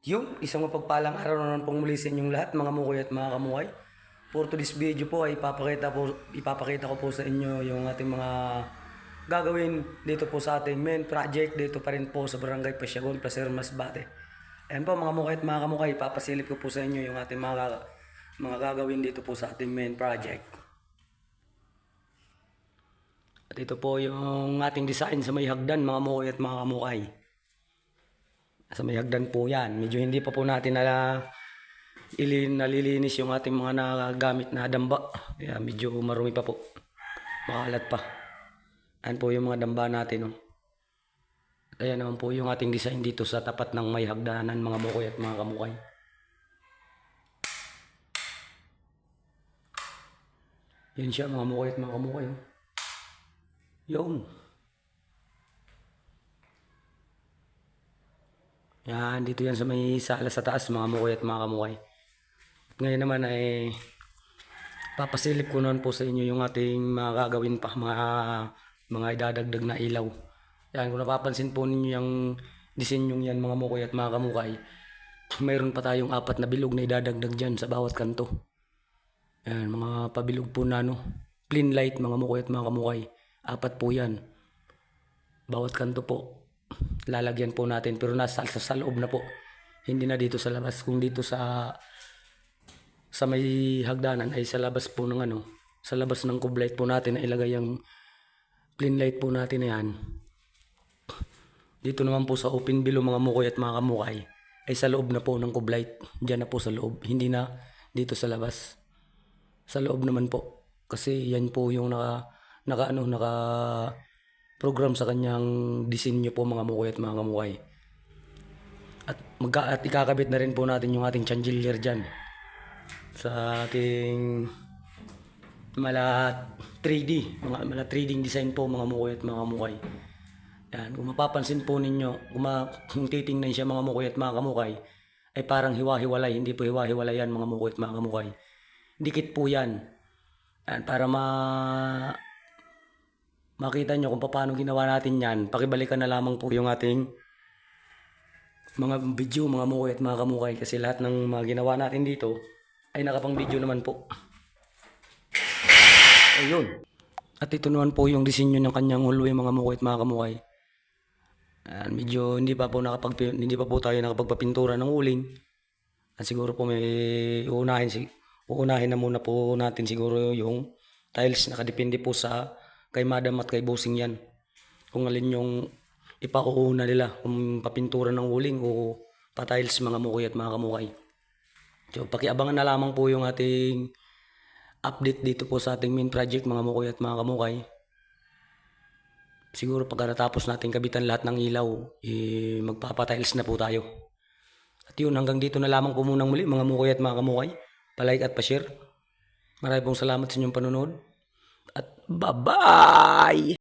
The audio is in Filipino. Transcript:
Yung isang mapagpalang araw na naman pong muli sa inyong lahat, mga mukoy at mga kamuhay. For today's video po ay ipapakita ko po sa inyo yung ating mga gagawin dito po sa ating main project dito pa rin po sa Barangay Pasyagon, Placer Masbate. Ayan po mga mukoy at mga kamuhay, papasilip ko po sa inyo yung ating mga gagawin dito po sa ating main project. At ito po yung ating design sa may hagdan mga mukoy at mga kamuhay. Sa may hagdan po yan. Medyo hindi pa po natin nalilinis yung ating mga nagamit na damba. Kaya medyo marumi pa po. Makalat pa. Ayan po yung mga damba natin. Ayan naman po yung ating design dito sa tapat ng may hagdanan mga mukoy at mga kamukay. Yan siya mga mukoy at mga kamukay. Yun. Yan, dito yan sa may sala sa taas mga mukoy at mga kamukay. Ngayon naman ay papasilip ko naman po sa inyo yung ating mga gagawin pa, mga idadagdag na ilaw. Yan, kung napapansin po ninyo yung disenyong yan mga mukoy at mga kamukay, mayroon pa tayong 4 na bilog na idadagdag dyan sa bawat kanto. Yan, mga pabilog po na plain light mga mukoy at mga kamukay. 4 po yan. Bawat kanto po, lalagyan po natin pero nasa sa loob na po. Hindi na dito sa labas, kung dito sa may hagdanan ay sa labas po ng sa labas ng kublight po natin na ilagay yung plain light po natin na yan. Dito naman po sa open below mga mukoy at mga kamukay ay sa loob na po ng kublight. Diyan na po sa loob, hindi na dito sa labas. Sa loob naman po kasi yan po yung naka program sa kanyang disenyo po mga mukoy at mga kamukay. At ikakabit na rin po natin yung ating chandelier dyan sa ating mala 3D, mala 3D design po mga mukoy at mga kamukay. Yan, kung mapapansin po ninyo, kung titingnan siya mga mukoy at mga kamukay, ay parang hiwa-hiwalay, hindi po hiwa-hiwalay yan mga mukoy at mga kamukay. Dikit po yan. Yan, para makita nyo kung paano ginawa natin yan, pakibalikan na lamang po yung ating mga video mga mukoy at mga kamukay kasi lahat ng mga ginawa natin dito ay nakapang video naman po. Ayun. At ito naman po yung disenyo ng kanyang hallway mga mukoy at mga kamukay. Ayan, medyo hindi pa po tayo nakapagpapintura ng uling. At siguro po may uunahin na muna po natin siguro yung tiles. Nakadepende po sa kay madam at kay bossing yan. Kung alin yung ipauuna nila, kung papintura ng uling o pa-tiles mga mukoy at mga kamukay. So pakiabangan na lamang po yung ating update dito po sa ating main project mga mukoy at mga kamukay. Siguro pagkatapos natin kabitan lahat ng ilaw, magpapatiles na po tayo. At yun, hanggang dito na lamang po munang muli mga mukoy at mga kamukay. Pa-like at pa-share. Maraming pong salamat sa inyong panonood. At bye-bye!